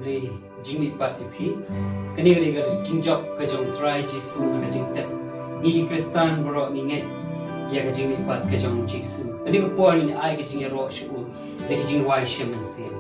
Blei Jingmihpat ipi kani ga jingjok ka jong try Jisu na jingtet ni Kristan bro ni ngai ya ka Jingmihpat ka jong Jisu ani ko por ni ai ka jing ro shu le ka jing wai shaman sin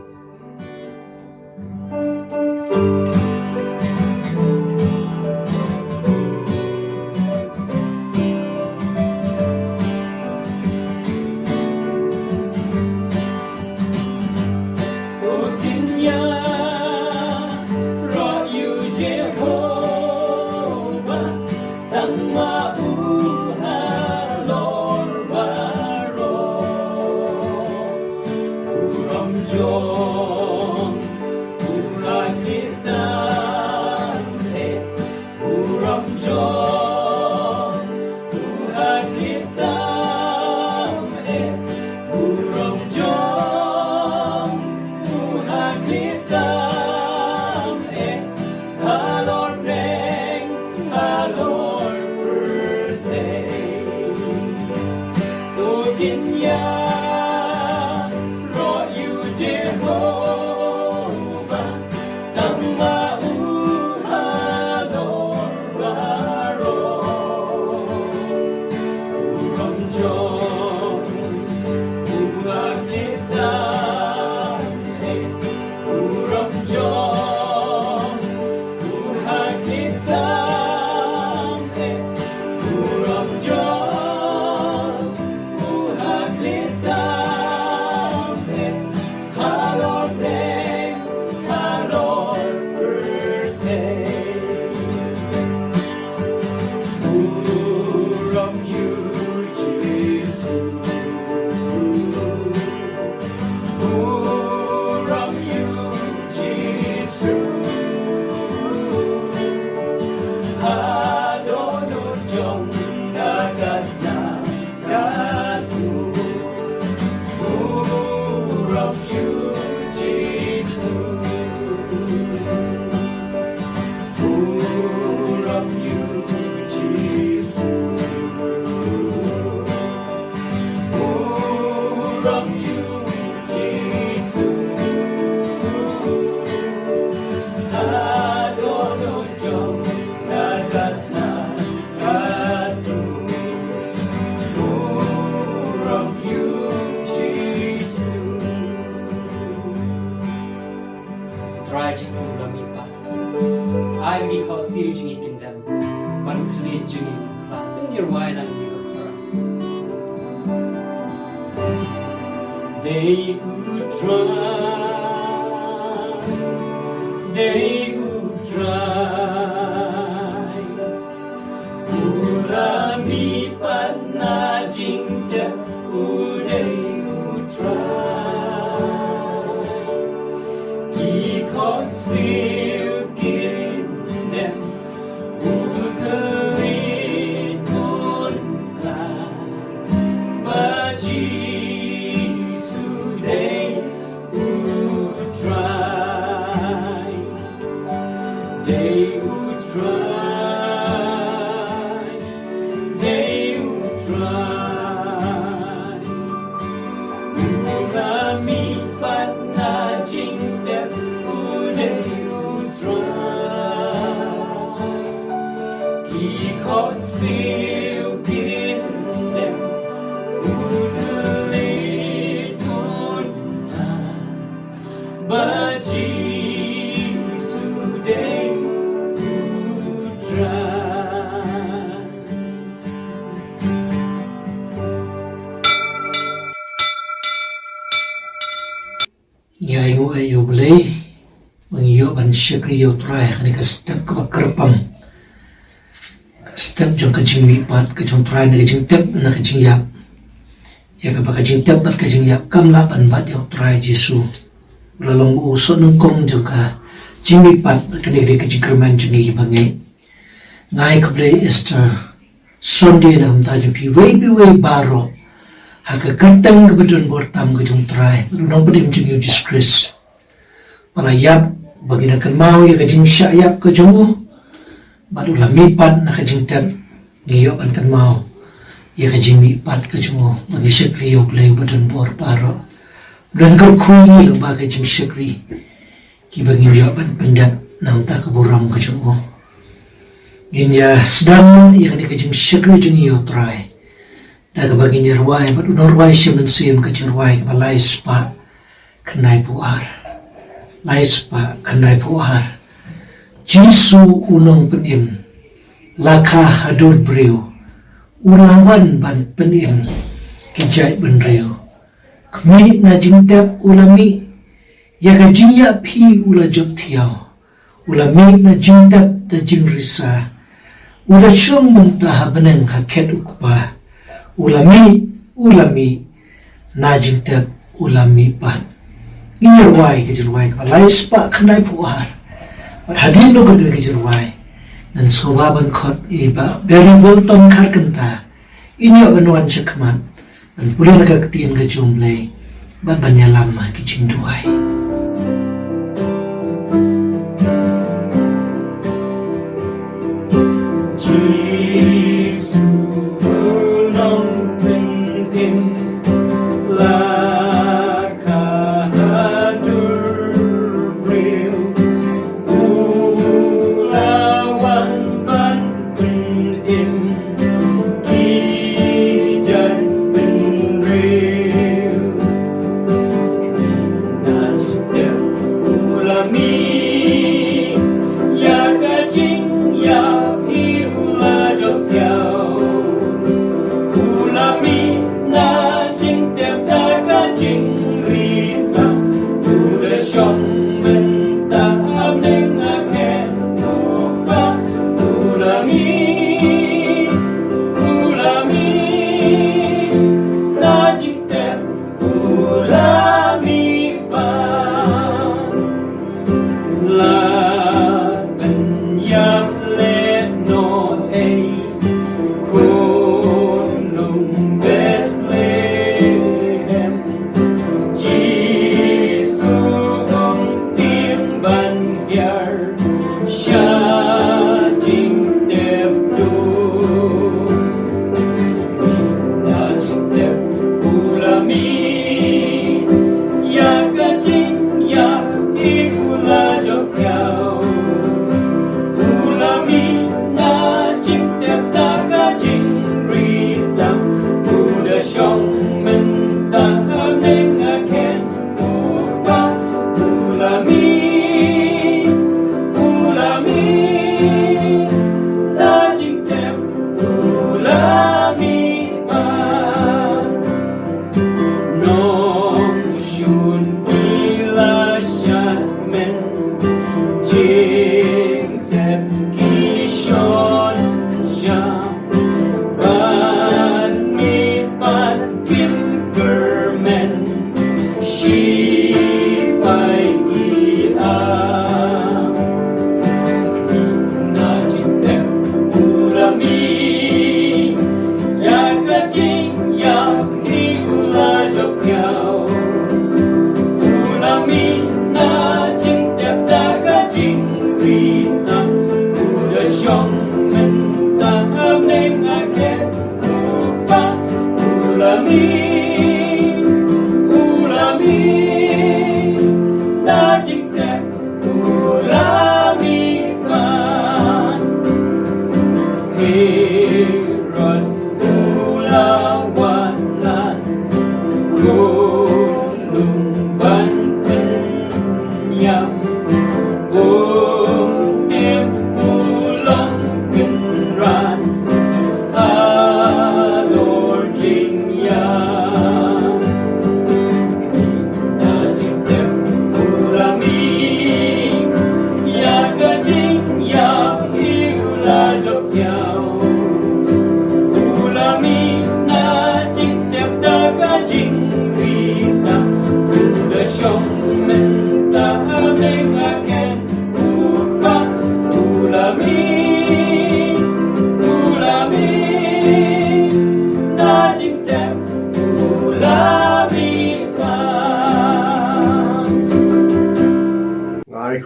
Yayo Blei mengiyo ban syakriyo try ani ka step ka kerpam step jong ka Jingmihpat ka jong try na ka jing tep na ka jing yap ya ka ba ka jing tep bat ka jing yap kam la ban bat yo try Jisu lalong uso nung kong jong ka Jingmihpat ka ni ka jing kerman jong ni bangai ngai ka Blei Esther Sunday na kamta jong pi way baro haka kantang kebetulan bortam ke jong try menang pedem jong Jesus Khrist palayap bagi nak mau ya ke jing syayap ke jong baru lamipat nak ke jing tep ngiyo ban kan mau ya ke Jingmihpat ke jong bagi syakri yo Blei badan bor paro dan kar khuni lo bagi jing syakri kibagin jawaban pendat nam tak keburam ke jeng o gin ya sedang ya kan ke jeng syakri jeng yo try da ke bagin ya ruai bat unor ruai syemen sim ke jeng ruai ke balai spa kenai puar lai spa kenai puar jisu unong penim laka hadur brio ulawan ban penim kijai benrio kmi na jingtap ulami ya ka jingya phi ula job thiao ulami na jingtap ta jingrisa ula shung munta habeneng haket ukpa ulami na jingtap ulami pan inyarwai ke jirwai ka lai spa khnai puar pat hadin no kan ke jirwai nan sobaban khot iba very well ton khar kanta inyo banwan chakman an pulen ka tin ka jum Blei ban banyalam ma ki chingduai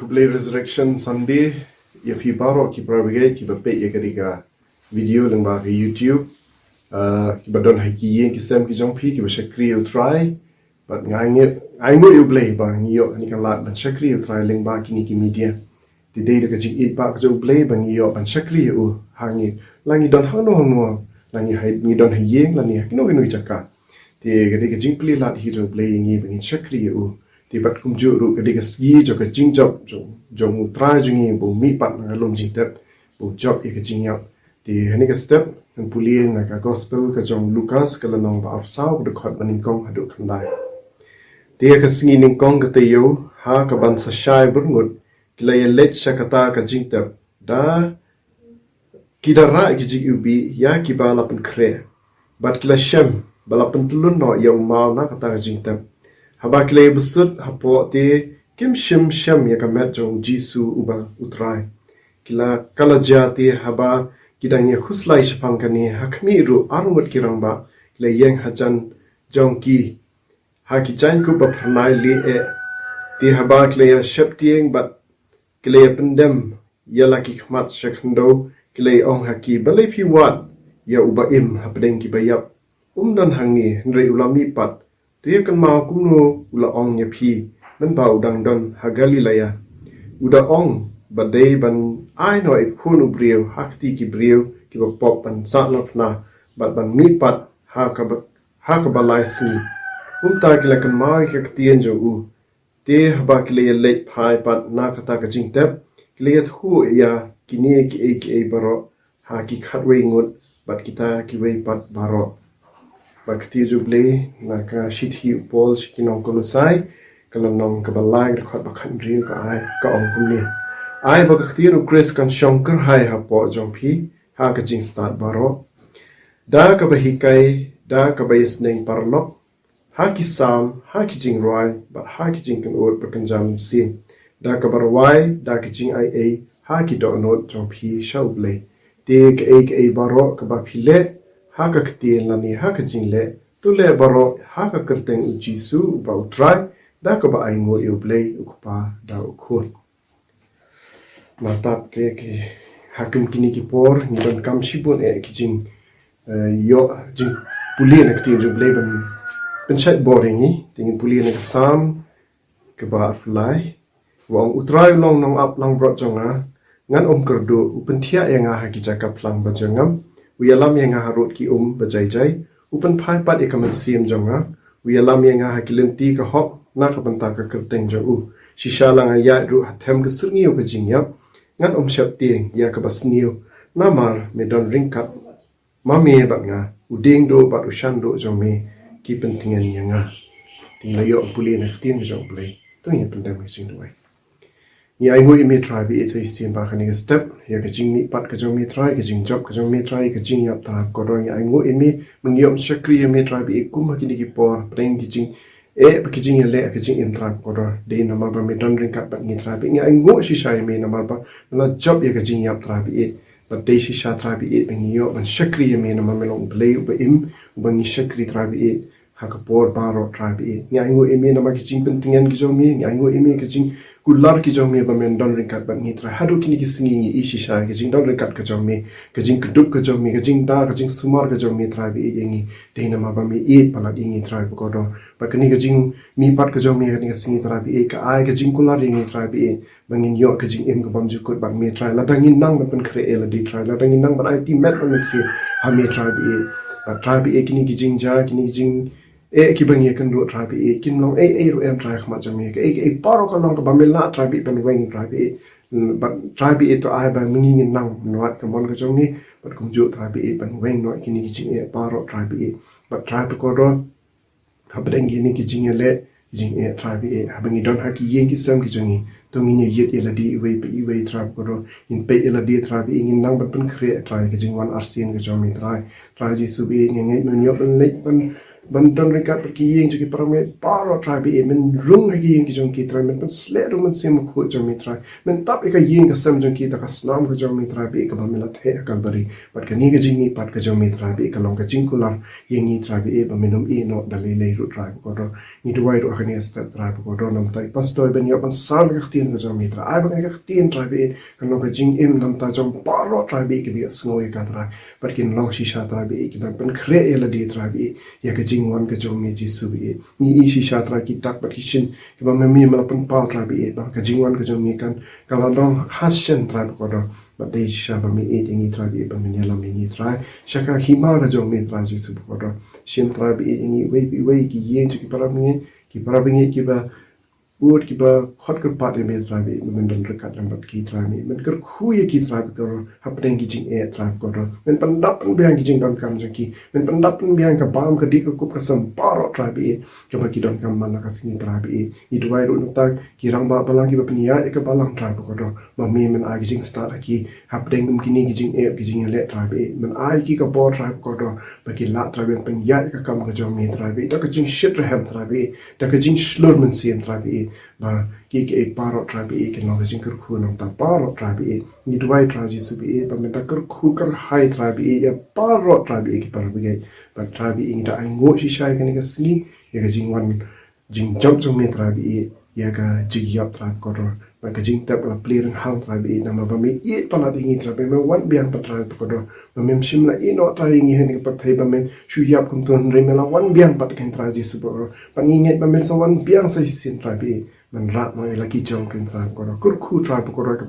Blei Resurrection Sunday ya fi baro ki prabe ki bape ya kadiga video lang ba ki YouTube ki badon ha ki yen ki sem ki jong phi ki ba shakri u try but ngai nget ai ngo yu Blei ba ngiyo ni kan lat ban shakri yu try leng ba kini ki media ti dei de ka jing it ba ka jo Blei ba ngiyo ban shakri yu hangi langi don hang no langi hai ni don hai yeng lani kino kino chaka ti ga de ka jing pli lat hi jo Blei ngi ban shakri yu ti bat kum ju ru ga de ka sgi jo ka jing job jo mu try jingi bo mi pat na lom jing tep bo job e ka jing yap ti hani ka step kan pulien na ka gospel ka jong Lucas ka lanong ba apsau de khot banin kong hadu khandai Dia ka singi ning kong ka tayo ha ka ban sa shai burngut kila ya let sha kata ka jingtap da kidara ki jig ubi ya ki bala pen kre bat kila shem bala pen tulun no ya umau na kata ka jingtap haba kila ya besut hapo te kim shem ya ka met jong jisu uba utrai kila kala jati haba kidang ya khuslai shapang kani hakmi ru arngut kirang ba kila yang hajan jong ki Haki chan ku ba pranai li ti haba kleya sheptieng bat kleya pendem ya laki khmat shakhndo kleya ong haki balai phi wat ya uba im hapdeng ki bayap dan hangi nrei ulami pat ti kan ma kumno ula ong ya phi men ba udang don hagali laya uda ong badai ban ai no ek khunu brieu hakti ki brieu ki ba pop ban sa lopna bat ban mi pat ha ka balai si ta kila kan mai ka tien jo u te haba kila le phai pat na kata ka jing tep kila thu ya kini ki baro ha ki khatwe ngut bat kita ki we pat baro bakti jo Blei na ka shithi pol shikinong kolusai kala nong ka balai ka khat bakhan ri ka ai ka ong kumni ai ba ka ru Khrist kan shonker hai ha po jong phi ha ka jing start baro da ka ba hikai da ka ba isneng parlok Haki sam, haki jing roi, but haki jing kan ur berkan jamin sim. Da ka barwai, da ka jing ai, haki do not jom pi shau Blei. Te ka baro ka ba pi le, haka ktien lani haka jing le, tu le baro haka kerteng u jisu ba utrai, da ka ba ai ngo yu Blei ukupa da ukun. Matap ke hakim kini ki por, ni don kam shibun ki jing yo jing puli na ktien jo Blei ban Pencet boring ni, tingin puli na kasam, keba apply, wang utrai long nong up lang brought jonga, ngan kerdo, upen tia yang haki jakap lang bajangam, uyalam yang harut ki bajai, upen pai pat ikaman sim jonga, uyalam yang haki lenti ka hop, na kapanta ka kerteng jong shisha lang ayat ru hatem ke serngiu ke jingyap, ngan syap tieng, ya kabas niu, namar medon ringkat, mami bat nga, uding do bat ushan do jong me, ki pentingan yang tinggal yo puli na khtin jong Blei to ni pendam ki jing duai ni ai ngoi mi try bi it's sin ba khani step ya ka jing mi pat ka jong mi try ka jing job ka jong mi try ka jing yap ta ko ro ni ai ngoi mi mengiom shakri mi try bi kum ki ki por preng ki jing pa ki jing le ka jing in tra ko ro de na ma ba mi don ring kat ba ni try bi ni ai ngoi shi shai mi na ma ba na job ya ka jing yap tra bi but de shi sha tra bi mengiom ban shakri mi na ma melong Blei ba im ba ni shakri tra bi haka por baro tribe ni aingo emi na maki jing pentingan ki jomi ni aingo emi ka jing kular ki jomi ba men don ringkat ba ni tra hadu kini ki singi ni ishi sha ki jing don ringkat ka jomi ka jing kudup ka jomi ka jing da ka jing sumar ka jomi tribe yengi de na ma ba mi palat ingi tribe ko do ba kini ka jing mi pat ka jomi ka ni ka singi tribe ka ai ka jing kular yengi tribe bangin yo ka jing em ka bam ju kut ba mi tribe la dangin nang ba pen kre la di tribe la dangin nang ba ai ti met ba mi si ha mi tribe ba tribe kini ki jing ja kini jing ki bangi kan do tribe kin long ru em tribe ma jami ka paro ka long ka bamela tribe ban weng tribe but tribe to ai ba mingi nang nuat ka mon ka jongi but kum ju tribe ban weng no kini ki jing paro tribe but tribe ko do ha brengi ni ki jing le jing tribe ha bangi don ha ki yen ki sam ki jongi to ngi yet eladi we tribe ko do in pe eladi tribe in nang ban pen kre tribe ki jing wan arsin ka jomi tribe ji su bi ngi no nyop lek ban don ringkat pergi yang jadi paramet paro tribe men rung lagi yang kijong kita men pen sled men sim ko jong mitra men tap ika yang ka sam jong kita ka snam ko jong mitra be ka bamela the ka bari pat ka ni ka jing ni pat ka jong mitra be ka long ka jing kular yang ni tribe ba menom no dalile ru tribe ko do ni do wai ru ka ni sta tribe ko do nam tai pastor ben yo ban sam ka tin ko jong mitra ai ba ka tin tribe ka long ka jing im nam ta jong paro tribe ka bi snoi ka tra pat kin long shisha tribe ki ban pen kre ela di tribe ya ka jingwan ka jong mi jisu bi ni isi shatra ki tak pat kishin ki ba mi malapan pal tra bi ba ka jingwan ka jong mi kan kala dong hashen tra ko do ba de sha ba mi ingi tra bi ba mi nyala mi ni tra shaka hima ka jong mi tra jisu ko do shin tra bi ingi we ki yen ki para mi ki ba buat ki ba khot ka pat me tra bi men don rekat lambat ki tra mi men ker khu ye ki tra bi ko hapdeng ki jing e tra ko do men pandap pen biang ki jing don kam jang ki men pandap pen biang ka bam ka dik ko ka sam paro tra bi ka ba ki don kam man ka singi tra bi I duai ru tak ki rang ba balang ki ba pnia e ka balang tra ko do ma mi men a ki jing start ki hapdeng ki ni ki jing e ki jing le tra bi men ai ki ka bo tra ko do ba ki la tra bi pen ya ka kam ka jong mi tra bi da ka jing shit ra ham tra bi da ka jing slur men sien tra bi ba ki ke paro tra bi ke no jing kur khu no ta paro tra bi ni duai tra ji su bi ba men ta kur khu kar hai tra bi ya paro tra bi ki par bi ba tra bi ni da ai ngo shi shai ka ni ka si ya ka jing wan jing jump jong me tra bi ya ka jig yap tra ko ro ba ka jing tap la play rang hang tra bi na ma ba me I pa la dingi tra bi me wan biang pa tra ko ro ba mem sim la I no tra ingi hen ka pa ba men shu yap kum ton re me la wan biang pat ken tra ji su bo pa ngi nget ba men sa wan biang sa sin tra bi man rat ma la ki jong ken tra ko ro kur khu tra ko ro ka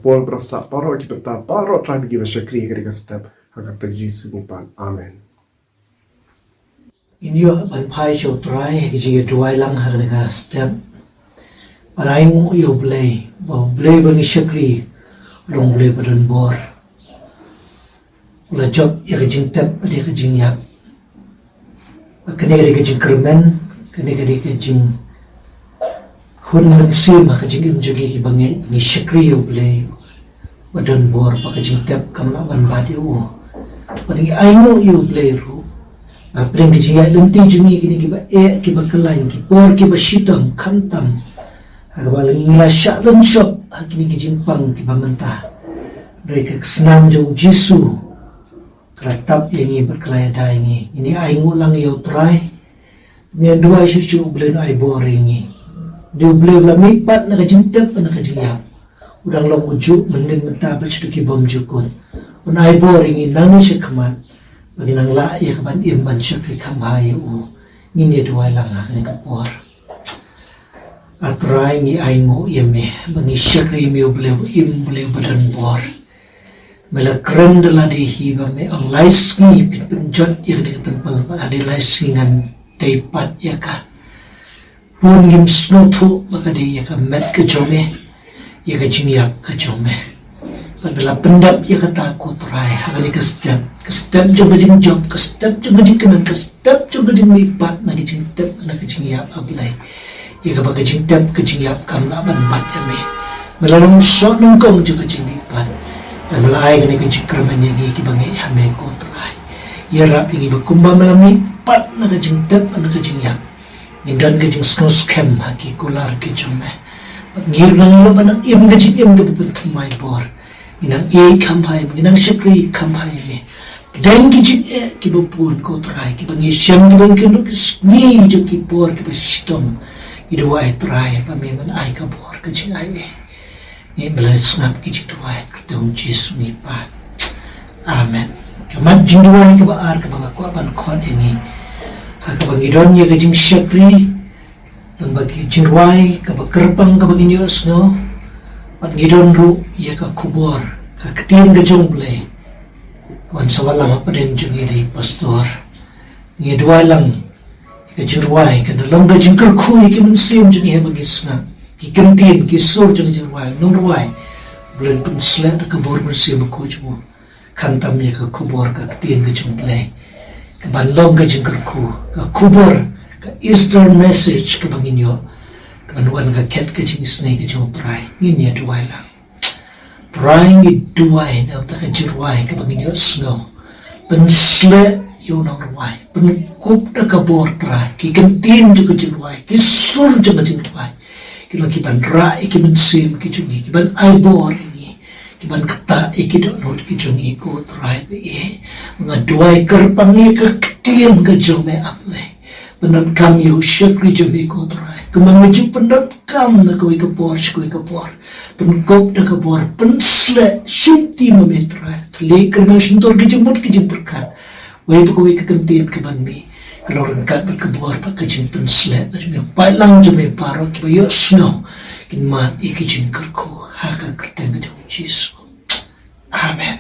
pol bra sa paro ki pa paro tra bi ki ba shakri ka step ha ka ta ji su ni pa amen Inyo ban pai show try ki ji duai lang har ka step parai mo yo Blei bang shakri long Blei badan bor la job ya ka jing tap ade ka jing yap kene ka jing kermen kene ka jing hun nang sim ka jing im jogi ki bangi ni shakri yo Blei badan bor pa ka jing tap kam la ban ba de o pani ai mo yo Blei ru Apreng ki jing ya lenti jungi kini ki ba ki ba kelain ki por ki ba shitam khantam agak ngila syalan shop kini ki jing pang ki ba mentah mereka senam jauh jisu keratap yang ini berkelaya dah ini ai ngulang yo try ni dua isu Blei no ai bor ini dia Blei la mipat na ka jing tep na ka jing yap udang long ujuk mendin mentah ba situ ki bom jukun un ai bor ini nang ni syakman bagi nang la ya kaban imban syakri kamhai u ni dua lang ni ka por atrai ni ai ngo yeme bagi syakri mi Blei Blei badan bor mela keren dala di hiba me ang lais ni penjot yang di tempel pada di lais ngan teipat ya ka pun gim snoto maka di ya ka met ke jome ya ka jingyak ke jome adalah pendap ya ka takut rai hakali ke step jong ke jing job ke step jong ke jing kemen ke step jong ke jing mipat na ke jing tep na ke jing yap ablai ya ka ba ke jing tep ke jing yap kam la ban pat ya me melalong so nung kong jong ke jing mipat dan mulai kini kecikar menyanyi ki bangi hame ko trai ya rap ini berkumba melami pat na kajing tep na kajing yap nindan kajing snos kem haki kular ki jume ngir nang lo banang im kajing im ke Nongthymmai bor inang kampai inang syakri kampai me dan kajing ki bopun ko trai ki bangi syam ki bangi kenduk ni jo ki bor ki basitom ki dua trai pameman ai ka bor kajing ai ni belai snap ki jituai ketemu Yesus mipat amen kamat jinduai ke baar ke bangku apan khot ini ha ke bangidon ya ke jing syakri dan bagi jinduai ke bakerpang ke bagi nyos no pat ngidon ru ya ke Khubor ke ketien ke jong Blei wan sawalam apa den jung di pastor ni dua lang ke jinduai ke dalam ke jing kerku ke mensim jung he bagi snap ki kentin ki sur jeng jeng wai nong wai bulan pun slet ke bor bersih berkuj bu kantam ya ke Khubor ke ketin ke jeng Blei ke banlong ke jeng kerku ke Khubor ke Easter message ke banginyo ke banuan ke ket ke jeng isnei ke jeng try ngin ya dua lang try ngi dua na ta ke jeng wai ke banginyo snow pen slet yo nong wai pen kup da ke bor try ki kentin je ke jeng wai ki sur je ke jeng wai kilo kiban rai kiban sim kijungi kiban aibor ini kiban kata ikidok not kijungi ko try be mengaduai kerpangi ke ketiem ke jome aple penan kam yo syakri jome ko try kemangeju penan kam na ko ke por pen kop da ke bor pen sle shinti memetra tli kerma shintor kijumut kijum berkat wei ko ke kentin kiban mi kalau rengkat berkebor pakai pun slet macam Balang jeme paro ki bayo snow kin mat iki jingkerku haka kerteng ke Yesus. Amen.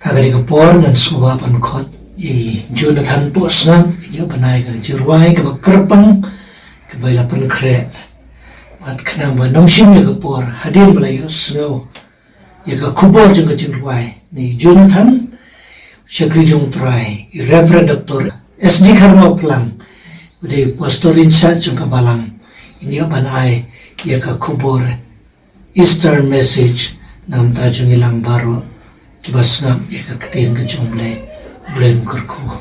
Agar ikapor dan semua pankot i Jonathan po snang inyo banay ka jirway ka bakrapang ka baylapan kre at kanang ba nongsim ikapor hadin balayo snow yaga Khubor jeng ka jirway ni Jonathan Syakrijung try Rev.Dr.S.D.Kharmawphlang udah pastorin sa jeng ka Balang ini banay yaga Khubor Easter message nam tajung ilang baro kibas ngam yaga katin ka jeng Blei kurku.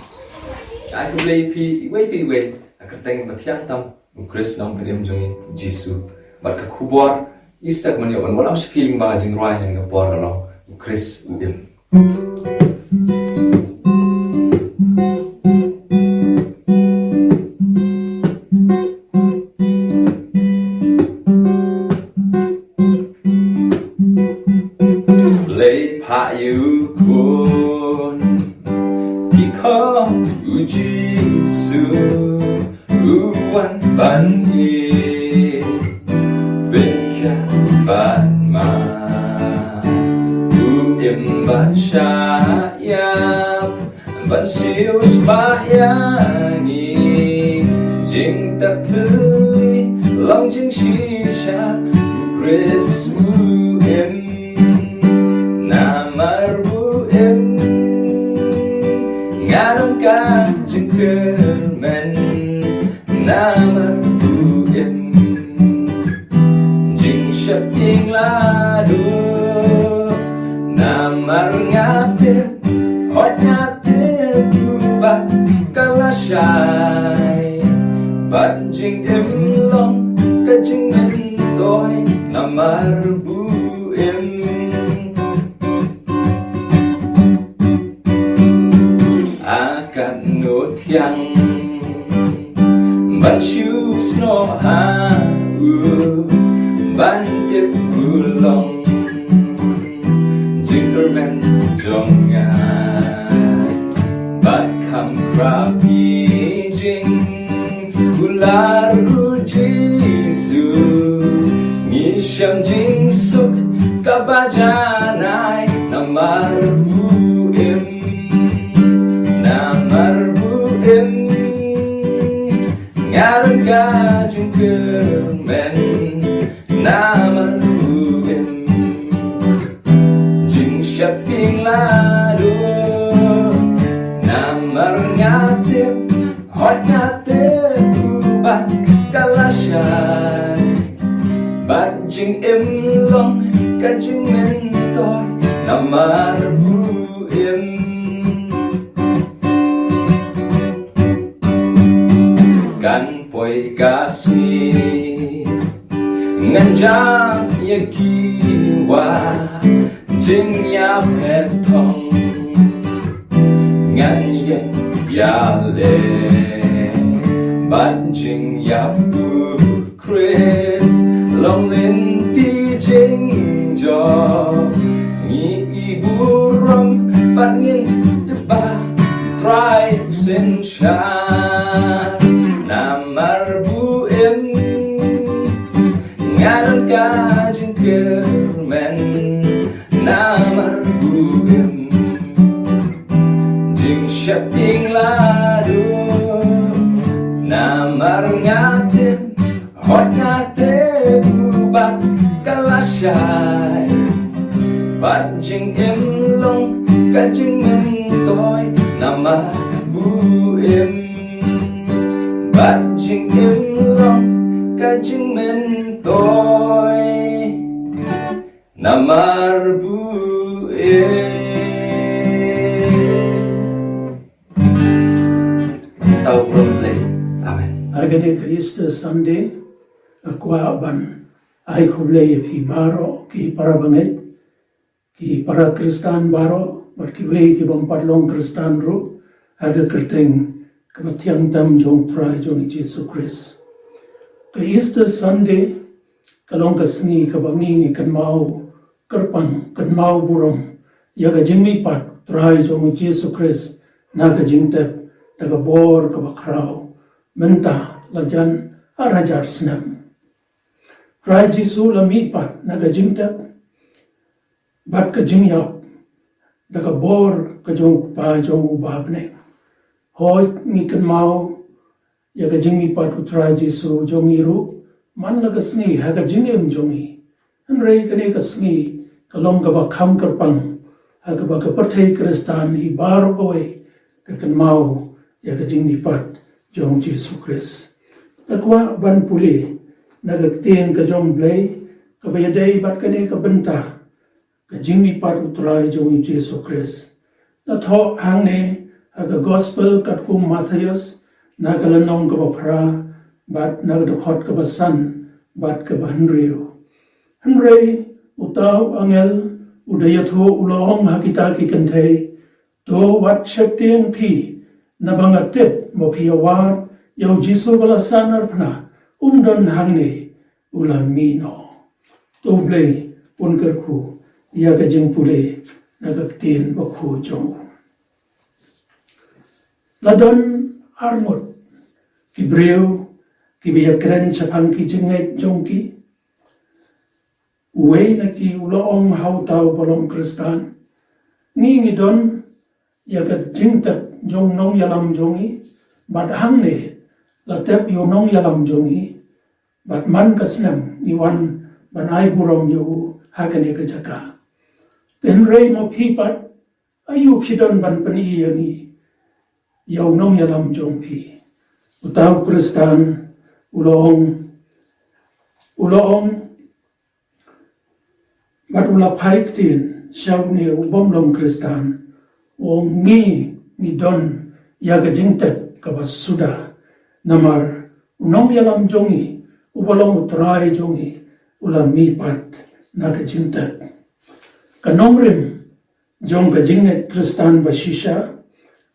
Ai Blei pi we akateng bathyang tam Khrist nam kaniam jungi Jisu bat ka Khubor Easter man yo walam feeling ba jing roi han ka por lo Khrist udim. Blei pa you kun ki ko u Jisu uwan ban ye bekya ban ma u im ban sha ya ban siêu ba ya ni jing tập tươi lòng jing shi sha u Khrist u im namar bu im ngarang ka jing kermen namar bu im jing shap ting la du namar ngate hot ngate bu ba kalashai ban jing im long ka jing men toy namar bu im akan nothyang ban shu sno ha u ban tip ulong jingerman jonga ban kam krapi jing ular u Jisu ni sham jing suk kabajanai namar bu im namar bu im ngarang ka jing kermen namar bu im jing shaping ladu namar ngate hot ngate bubat kalashai bat jing im long ka jing men toy namar bu im kan poi kasih nganjang yakiwa jing ya petong ngan yen ya le ban jing ya bu Khrist long lin ti jing jo ni ibu ram ban ngin de ba try sin sha namar bu im ngarang ka jing kermen namar bu im jing shaping ladu namar ngate hot ngate bubat kalashai ban jing im long ka jing men toy namar bu im ban jing im long ka jing men toy namar bu im tau Blei. Amen. Agade ka Easter Sunday akwa ban ay Blei pi baro ki parabanget ki para Kristan baro bar ki wei ki bang padlong Kristan ru aga kerteng kabatiang tam jong try jong Yesu Khrist ka Easter Sunday kalong ka sngi ka bangi kan mau kerpang kan mau burong yaga Jingmihpat trai jong Jesu Khrist naga jingtep daga bor ka bakraw menta lajan arajar snam trai Jesu lamipat naga jingtep bat ka jingyap daga bor ka jong pa jong ubabne hoy ngikan mau ya ka jingmipat utrai Jesu jong iru man laga sngi haga jingem jongi anrei kane ka sngi kalong ka ba kham karpang haga ba ka parthai Kristan hi baro kowe ka kan mau ya ka jingmipat jong Jesu Khrist takwa ban puli naga tien ka jong Blei ka bayadai bat kane ka benta ka jingmipat utrai jong Jesu Khrist na tho hangne haga gospel kat kum Matthias naga lanong ka ba phra bat naga khot ka ba san bat ka ba Henry utaw angel udayatho ulong hakita ki kantay to wat shakting pi nabangatit mo piyawar yaw Jesu bala sanar pna umdon hangne ulan mino to Blei unkerku yaga jing pule nagaktin bakhu jong ladon armut kibreu kibiyakren sapang ki jingay jongki uwe na ki uloong hautaw bolong Kristan ngi don yagat jingtat jong nong yalam jongi bat hangne latep yo nong yalam jongi bat man kasnam niwan banay burom yo hakane ka jaka tenrei mo pipat ayu pidon ban pani yani yo nong yalam jong pi utaw Kristan uloong bat ula paik tin siyaw ni ubom long Kristan o ngi don yaga jingtet kabas suda namar unong yalam jongi ubalong utray jongi ula mipat naga jingtet kanong rim jong ka jinget Kristan basisya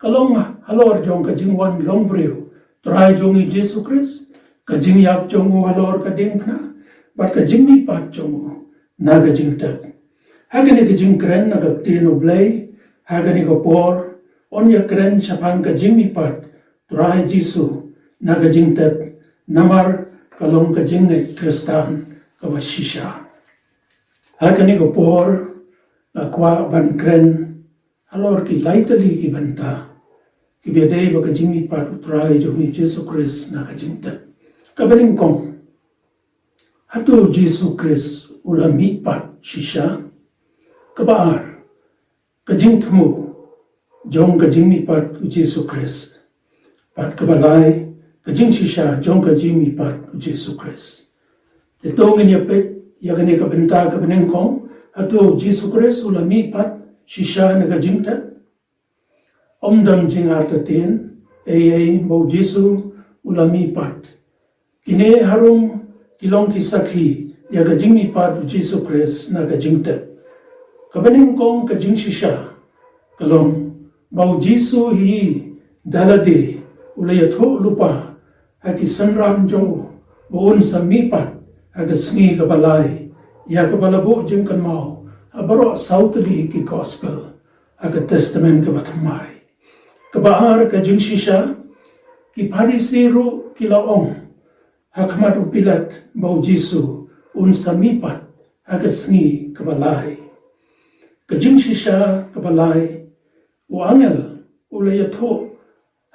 kalong halor jong ka jingwan long brew try jongi Jesu Khrist ka jingyap jongo halor ka dingpna bat ka jingmipat jongo naga jingtep hagani ka jingkren naga tino Blei hagani ka por onya kren sapang ka jingmipat try Jesu naga jingtep namar kalong ka jinget Kristan ka basisya hagani ka por lakwa ban kren halor ki laitali ki banta ki biadai ba ka jingmipat try jongi Jesu Khrist naga jingtep kabaling kong hatu Jesu Khrist ulami pat shisha kabar kajing temu jong kajing mi pat Jesu Khrist pat kabalai kajing shisha jong kajing mi pat Jesu Khrist itong inyapit yagani kabenta kabeneng kong hatu Jesu Khrist ulami pat shisha na kajing tat omdam jing artatin ay mo Jesu ulami pat kine harum kilong kisakhi yaga jingmipat Jesu Khrist naga jingtet kabaning kong kajing shisha kalong bau Jesu hi dalade ulayatho lupa haki sanran jongo boon sa mipat haga sngi kabalay yaga balabo jingkan mau abaro sautali ki gospel haga testament kabatamay kabaar kajing shisha ki parisiru kilaong hakmat upilat bau Jesu unsa mipat hagasngi kabalay kajing shisha kabalay o angel ulayatho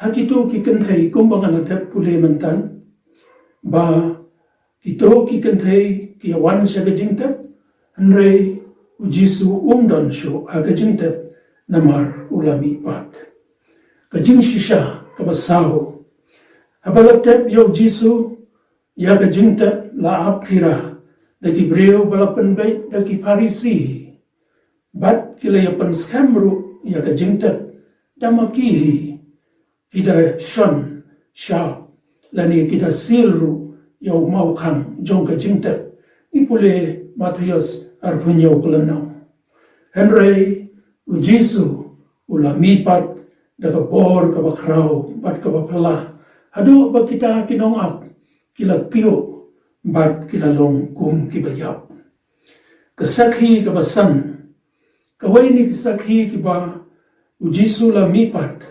hakito kikantay kumbangan adap pule mantan ba kito kikantay kiyawan siya kajingtap hanray u Jesu umdan siyo hagajingtap namar ulamipat kajing shisha kabasaho habalatap yaw Jesu yaga jingtap la apira dagi breu balapan bait dagi Parisi bat kilayapan skamru yaga jingtap damakihi kita shon sharp lani kita silru yaw maukang jongka jingtap ipule Matthias arpunyaw kulanaw Henry u Jesu ulamipat daga bor kabakraw bat kabapala hadu ba kita kinongap kila kiyo bat kilalong kum kibayap kasakhi kabasan kaway ni kasakhi kiba Ujisu la mipat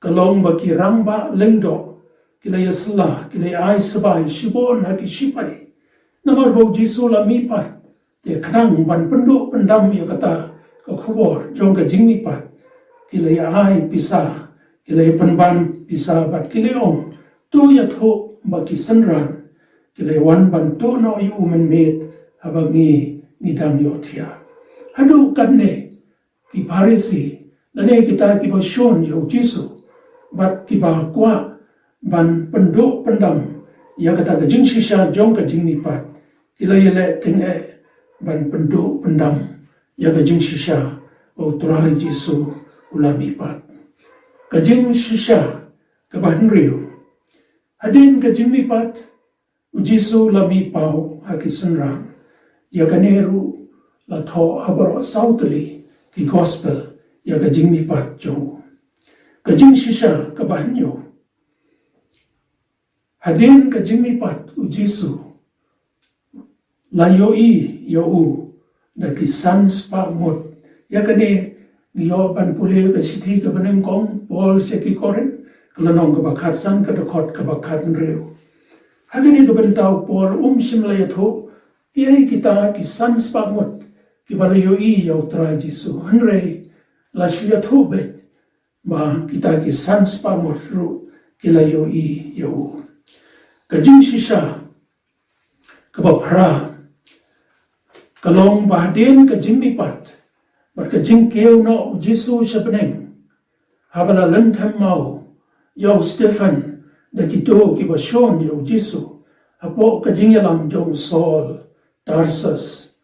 kalong baki ramba lengdo kilay asla kilay ay sabay shibon haki shipay namar ba Ujisu la mipat te kanang ban penduk pendam ya kata ka Khubor jong ka Jingmihpat kilay ay pisa kilay penban pisa bat kilay ong tu ya tho baki sanran kilay wan ban tu no yu men met habangi ngidam yo thia hadu kanne ki parisi nane kita ki ba shon yo Jisu bat ki ba kwa ban penduk pendam ya kata ka jing shisha jong ka Jingmihpat kilay le tenge ban penduk pendam ya ka jing shisha o trai Jisu ulamipat ka jing shisha ka ban riu hadin ka Jingmihpat Ujisu lami pau haki senran ya ka neru la tho habaro sautali ki gospel ya ka Jingmihpat jong ka jing shisha ka banyo hadin ka Jingmihpat Ujisu la yoi yo da ki sans pa mot ya ka ne yo ban pule ka sithi ka baneng kong Paul ki koren kalanong ka bakhat san ka dokot ka bakhat reu hagani ka bentau Paul simla yatho ki ai kita ki sans pa mot ki balayo yo trai Jisu hanre la shya tho bet ba kita ki sans pa mot ru ki la yo ka jing shisha ka ba phra kalong bahden ka Jingmihpat bat ka jing keu no Jisu shabneng habala Nongthymmai yo Stephen da kito ki ba shon yo Jisu apo ka jing yalam jong Saul Tarsus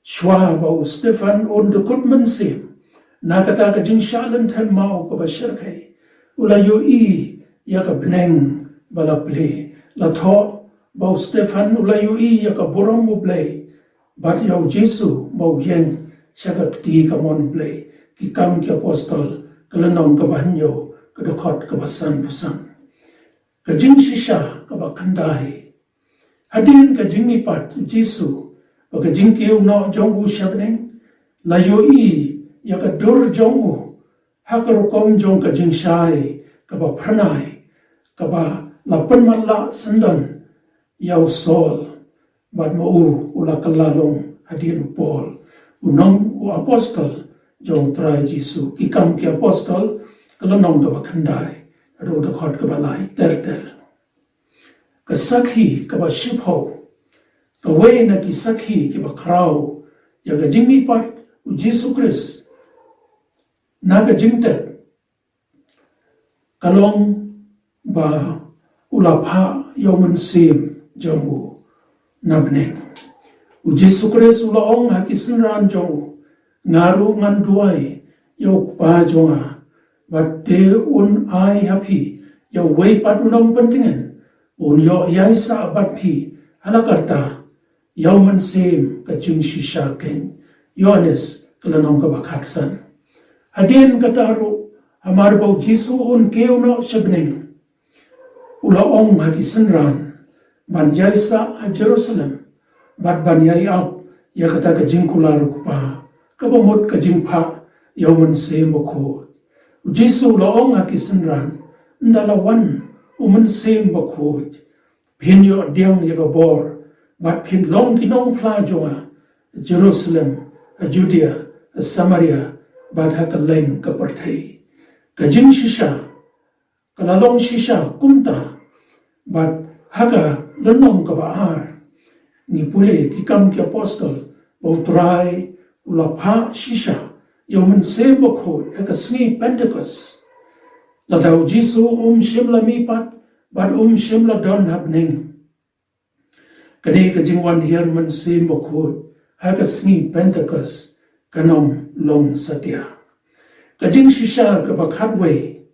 shwa ba Stephen on de kutman sim na kata ka jing shalan Nongthymmai ko ba shirkai ula yo ya ka bneng bala Blei la tho ba Stephen ula yo ya ka borom Blei bat yo Jisu mo yeng shaka ti ka mon Blei ki kam ki apostol kalanong ka banyo ka dokot ka basan pusan ka jing shisha ka ba kandai hadin ka Jingmihpat Jisu ba ka jing kiu no jong u shabneng la yo ya ka dur jong u hakaro kom jong ka jing shai ka ba pranai ka ba la penmala sendan yaw Saul bat mo ula kalalong hadin Paul unong u apostol jong trai Jisu ki kam ki apostol kalanong ka ba kandai ado da khot ka ba lai ter ka sakhi ka ba shipho ka we na ki sakhi ki ba krau ya ka Jingmihpat u Jisu Khrist na ka jingtet kalong ba ula pha yoman sim jong u nabneng u Jisu Khrist ula ong haki senran jong ngaru ngan duai yo pa jonga bat de un ai happy yo wei pat unong pentingen un yo yaisa bat phi halakarta yo man sem ka jing shisha ken yones kalanong ka bakhatsan hadin kataru amar bo Jisu un keu no shabneng ula ong haki senran ban yaisa a Jerusalem bat ban yai ap ya kata ka jing kular kupa ka bomot ka jing pha yoman se mokho Jisu laong haki senran ndalawan uman se mokho pinyo diang ya ka bor bat pin long kinong pla jonga Jerusalem a Judea a Samaria bat haka leng ka parthai ka jing shisha kalalong shisha kumta bat haka lanong ka baar ni pule ki kam ki apostol bo trai ula pha shisha yoman se bokho ka sni Pentecost la daw Jisu shimla mipat bat shimla don hapning kani ka jingwan hier man se bokho haka sni Pentecost kanom long satya ka jing shisha ka bakhatwe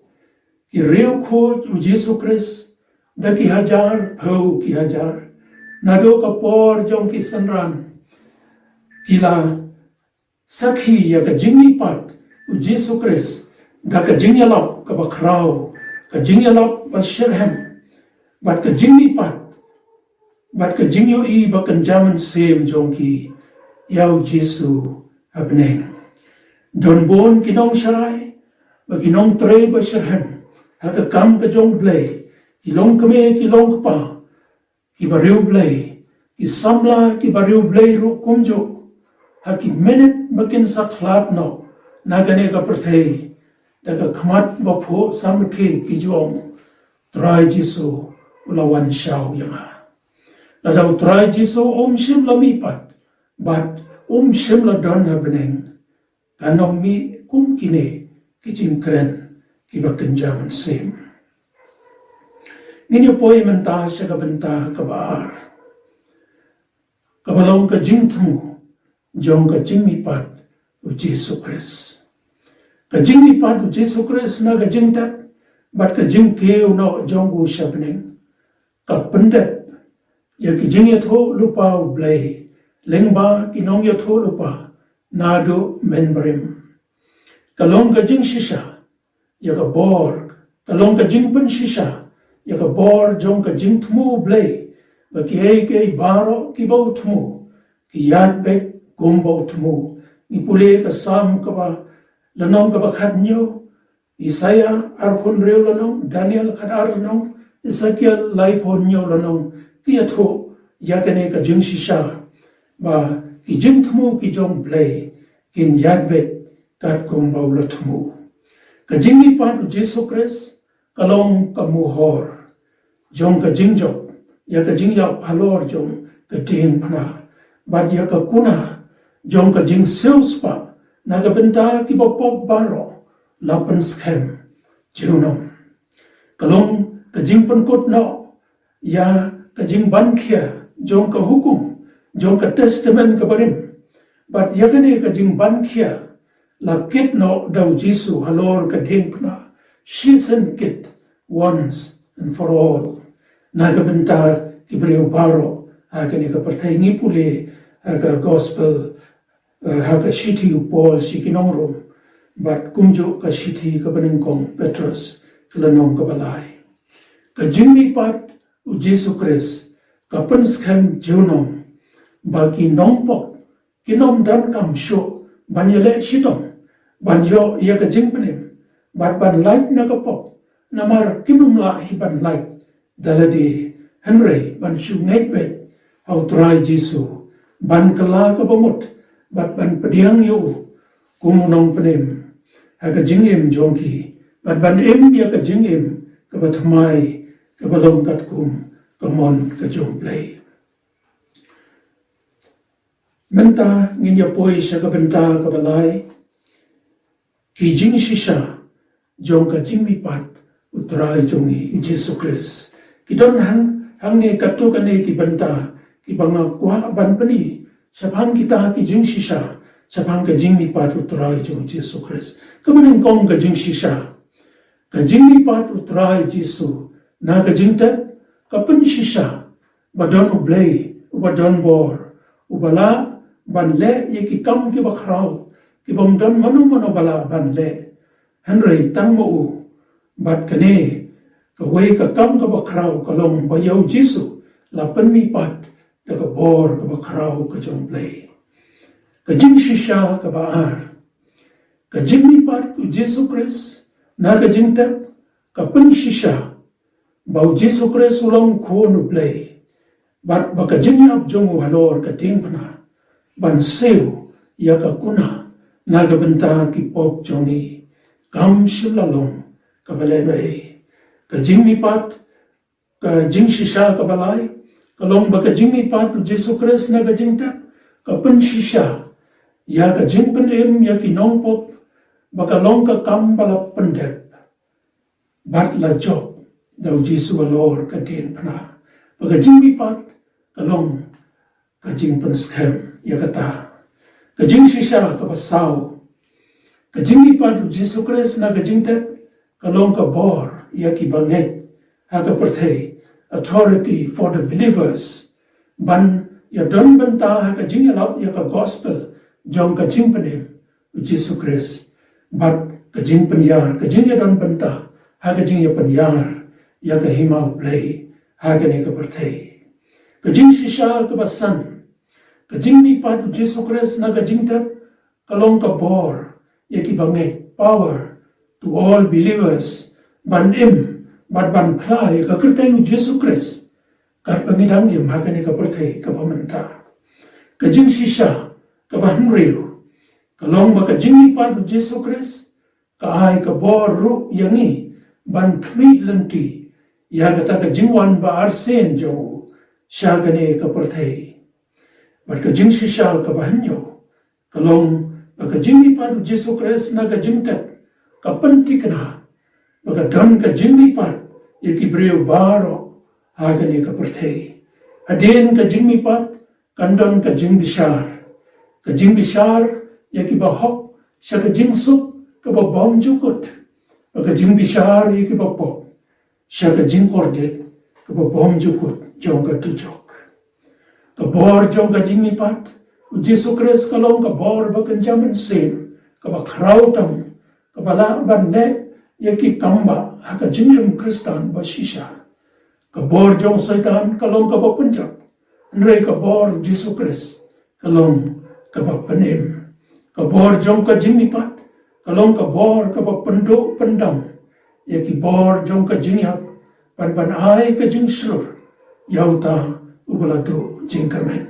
ki reu kho Jisu Khrist da ki hajar phau ki hajar nado kapor jong ki sanran kila sakhi ya ka Jingmihpat Jisu Khrist da ka jingyalop ka bakrao ka jingyalop ba shirhem bat ka Jingmihpat bat ka jingyo ba kan jaman sem jong ki yaw Jisu abneng don bon kinong sharai bagi nong tre ba sherhan haka kam ka jong Blei ki long kame ki long pa ki bariu Blei ki samla ki bariu Blei ru kumjo haki menet bakin saklat no nagane ka perthei daga khamat ba pho samke ki jong trai jisu ulawan shau yanga ladau trai jisu shim la mi pat but shim la don ha beneng kanom mi kum kine kijin kren kiba kenjaman sem nginyo poi menta syaga benta kabar kabalong ka jingtmu jong ka jingmihpat u Jesu Khrist ka jingmihpat u Jesu Khrist na ka jingtat bat ka jingkeu no jong u shabneng ka pendet ya ki jing yatho lupa u Blei lengba ki nong yatho lupa nado menbrim kalong ka jing shisha ya ka bor kalong ka jing pen shisha ya ka bor jong ka jing thmu Blei ba ki ke baro ki bau thmu ki yad bek gombo thmu ni pule ka sam ka ba lanong ka ba khat nyo Isaya arphon reu lanong Daniel khat ar lanong Ezekiel lai phon nyo lanong ki atho ya ka ne ka jing shisha ba ki jing thmu ki jong Blei kin yad bek kat gombo la thmu ka jingmihpat u Jesu Khrist kalong ka muhor jong ka jingjok ya ka jingjak halor jong ka tin phna bat ya ka kuna jong ka jing seuspa na ka benta ki bopop baro lapan schem jiunom kalong ka jing pankot no ya ka jing bankhia jong ka hukum jong ka testament ka barim bat ya ka ne ka jing bankhia la kit no dau Jesu halor ka ding phna shisen kit once and for all naga benta ki breu baro haka ni ka perthai ngi pule haka gospel haka shiti upol shikinong rom bat kumjo ka shiti ka baningkong Petrus kelanong ka balai ka jingmihpat u Jesu Khrist ka penskhem jiunom bagi nongpok kinom dan kam sho banyele shitom banyo ia ka jingpenim bat ban light na ka pok namar kinum la hi ban light daladi Henry ban shu ngai bet au trai Jesu ban kala ka bomot bat ban pediang yo kumunong penim ha ka jingim jongki bat ban em ya ka jingim ka batmai ka balong kat kum ka mon ka jong Blei menta ngin ya poi sha ka benta ka balai ki jing shisha jong ka jingmihpat utrai jongi Jesu Khrist ki don hang ne katu ka ne ki benta ki banga kwa ban pani saphang kita ki jing shisha saphang ka jingmihpat utrai jongi Jesu Khrist ka maning kong ka jing shisha ka jingmihpat utrai Jesu na ka jingtat ka pen shisha badon u Blei u badon bor u bala ban le ye ki kam ki bakrau ki bom don manu bala ban le Henry tang mo u bat kane ka wei ka kam ka bakrau ka long ba yau Jesu la penmihpat da ka bor ka bakrau ka jong Blei ka jing shisha ka baar ka jingmihpat u Jesu Khrist na ka jingtap ka pen shisha bau Jesu Khrist ulong khon u Blei bat ba ka jingyap jong u halor ka ting phna ban seu ya ka kuna na ka benta ki pop jongi kam shilalong ka balai ka jingmihpat ka jing shisha ka balai ka long ba ka jingmihpat u Jesu Khrist na ka jingtap ka pen shisha ya ka jing pen em ya ki nong pop ba ka long ka kam bala pendep bat la job dau Jesu alor ka tin phna ba ka jingmihpat ka long ka jing pen schem ya kata ka jing shisha ka basau ka jingmihpat u Jesu Khrist na ka jingtap ka long ka bor ya ki banget ha ka perthei authority for the believers ban ya don benta ha ka jing ya ka gospel jong ka jing penim u Jesu Khrist bat ka jing pen yar ka jing ya don benta ha ka jing ya pen yar ya ka himau Blei ha ka ne ka perthei ka jing shisha ka basan ka jingmihpat u Jesu Khrist na ka jingtap ka long ka bor ya ki banget power to all believers ban im bat ban plai ka kerteng Jesus Christ kar pangidang im hakani ka perthei ka pamanta ka jing shisha ka ban riu ka long ba ka jing pa du Jesus Christ ka ai ka bor ru yangi ban khmi lanti ya ka jingwan ba arsen jo shagane ka perthei bat ka jing shisha ka ban yo ka long ba ka jing pa du Jesus Christ na ka jing tet ka panti kana ba ka don ka jing pa yaki breu baro hagane ka perthei aden ka jing pat kandon ka jing bishar yaki ba hok sha ka jing sup ka ba bom jukut ba ka jing bishar yaki ba pop sha ka jing kordet ka ba bom jukut jong ka tujok ka bor jong ka jing pat u Jesus Christ ka long ka bor ba kan jaman sen ka ba krautam ka ba la ban le yaki kamba haka jingim Kristan ba shisha ka bor jong saitan ka long ka ba punjab nrei ka bor Jesus Christ ka long ka ba panem ka bor jong ka jingmipat ka long ka bor ka ba pendo pendam yaki bor jong ka jingyap pan ai ka jing shlur yauta ubalado jingkamen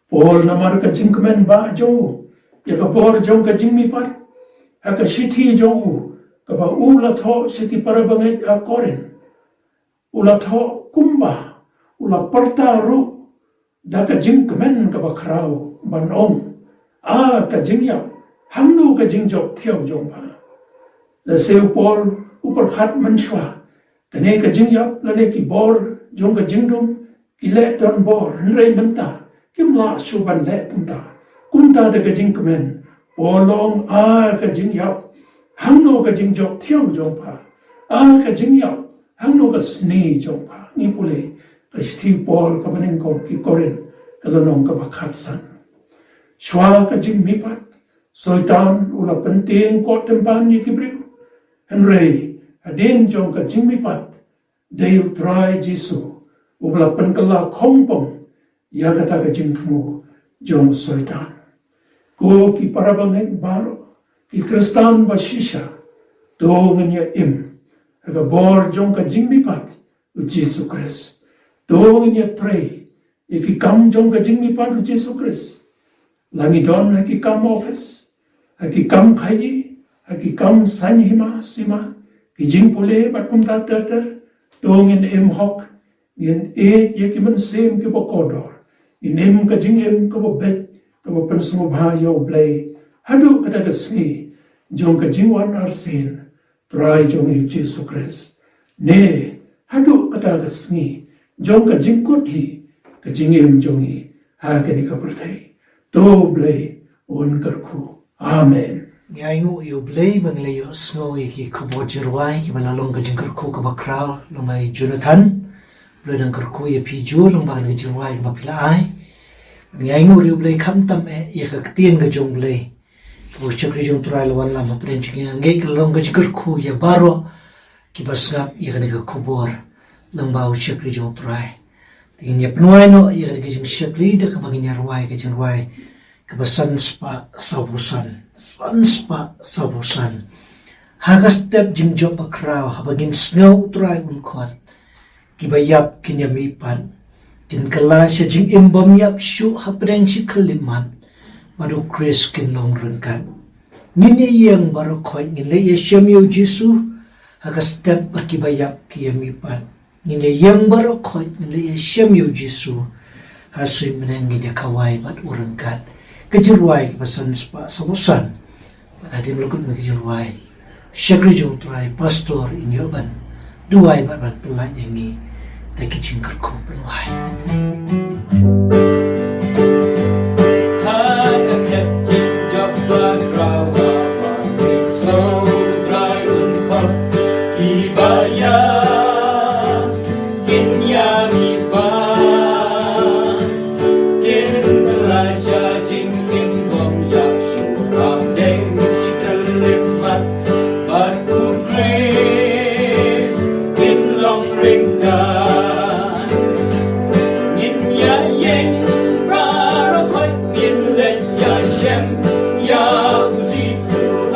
pol namar ka jingkamen ba jong ya ka bor jong ka jingmipat haka shithi jong kaba ula tho shiki parabangai a korin ula tho kumba ula partaru daka jing kemen kaba krau ban ong ka jing yap hamnu ka jing jok thiau jong pa la seu pol upar khat manshwa kane ka jing yap la ne ki bor jong ka jing dum ki le don bor nrei menta kim la shuban le kumta daka jing kemen polong ka jing yap hangno ka jingjok thiau jong pa ka jingyap hangno ka sni jong pa ni pule ka sti pol ka banin ko ki korin ka lanong ka bakhat san shwa ka jingmipat soitan ula penting ko tempan ni kibriu henrei aden jong ka jingmipat dei try jisu ula penkala khompong ya kata ka jingtmu jong soitan ko ki parabangai baro ki Kristan ba shisha dong nya im aga bor jong ka jingmipat u Jesus Christ dong nya trei ki kam jong ka jingmipat u Jesus Christ langi don ki kam office ki kam khai ki kam sanhima sima ki jingpule bat kum ta dong in im hok in ki man sem ki ba kodor in im ka jing im ka ba bet ka ba pensu bha yo Blei hadu kata ka sni jong ka jingwan arsin try jong yu Jesus Christ ne hadu kata ka sni jong ka jingkut hi ka jingim jong hi ha ka ni ka perthai to Blei on karku amen Ngaingu yu Blei bangle yu snow ki Khubor jirwai ki balalong ka jingkarku ka bakraw lumai Jonathan Blei nang karku ya piju lung bangle jirwai ka bapilai Ngaingu yu Blei khamtam ya ka ktien ka jong Blei Pohkseh jong try lawan lama prench ngai kalong ka jingkarku ya baro ki basngap ya ka ni ka Khubor lang bau chekri jong try tingin ya pnuai no ya ka jing chekri da ka bangin ya ruai ka jing ruai ka basan spa sabusan haga step jing job bakraw habagin snow try unkot ki bayap kinyamipan tin kala siya jing imbam yap shu hapreng si kaliman baru Khrist kin long rengkan ngini yang baru koi ngile ya syamyo Jisu haga step baki bayap kiyamipan ngini yang baru koi ngile ya syamyo Jisu hasui menangi dia kawai bat urengkat kejirwai pasan spa samusan pada melukut kejirwai syakri jong try pastor in Yoban duai bat pelai yangi tak kicing kerku penuai Ya Jisu,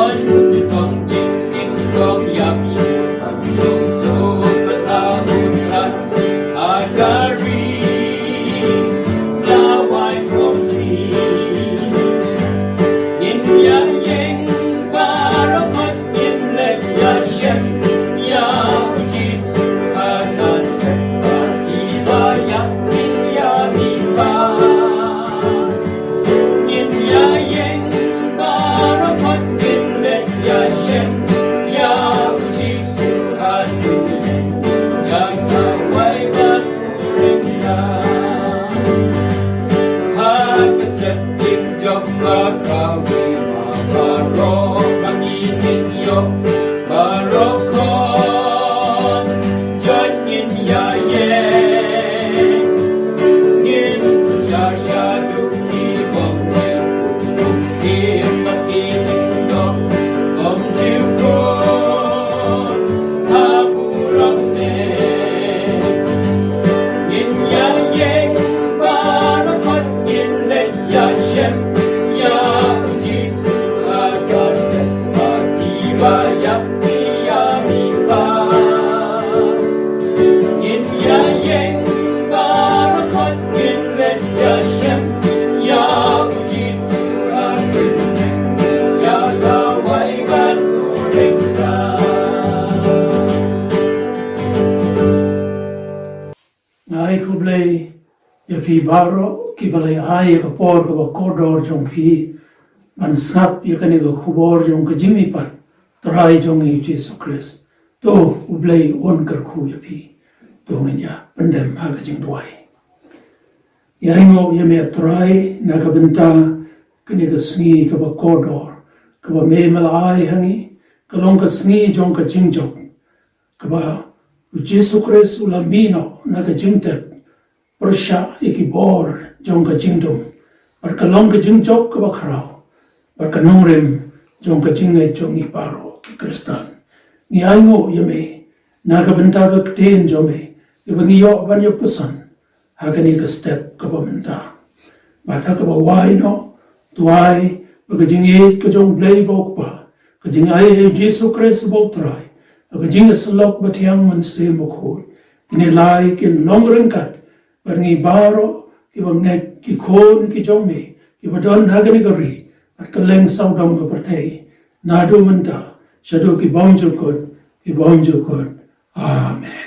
อนต้องจริงเอ็มร้องยับชูหันโชโซปะตาหุนรันอาการีลาวายสโกซียินยาเย็งบารพัดยินเล็กยาเชมยาจิสอาคาสปากีบายามิยามิบายินยาเย็งบารพัดยินเล็กยาเชมยาจิสอาสิยาคาไวบัดเริงยาJabba Baro Bagi Yo Barokon Janyin Ya Ye Ngin Sha Sha Du Ki Bom Jiu Bom Skim Mati Dong Bom Jiu Kon Abu Ram Ne Ngin Ya Ye Barokon Ngin Let Ya Shem Ai Blei ya pi baro ki balai ai ka por ka kodor jong pi man snap ya kani ka khubor jong ka Jingmihpat trai jong i Jesus Khrist to Blei on kar khu ya pi to ngenya pandem ha ka jing duai ya ngo ya me trai na ka benta kani ka sngi ka kodor ka ba me malai hangi ka long ka sngi jong ka jing jong ka ba Jesus Khrist ulamino na ka jingtep Persha iki bor jong ka jingdom par ka long ka jingjok ka bakrao par ka nongrem jong ka jingai jong i paro ki Kristan ni aingo yame na ka benta ka ten jome ibang iyo banyo pusan hakani ka step ka bamenta bata ka ba wai no tuai ka jingai ka jong Blei bok pa ka jingai Jesus Christ bok trai ka jingai slok batiang man se mokhoy inilai kin longreng kat Barngi baro, ki banget, ki kon, ki jome, ki badon hagani gari, at kaleng saudong ka partay, nado manta, shadow ki bomjo kod, Amen.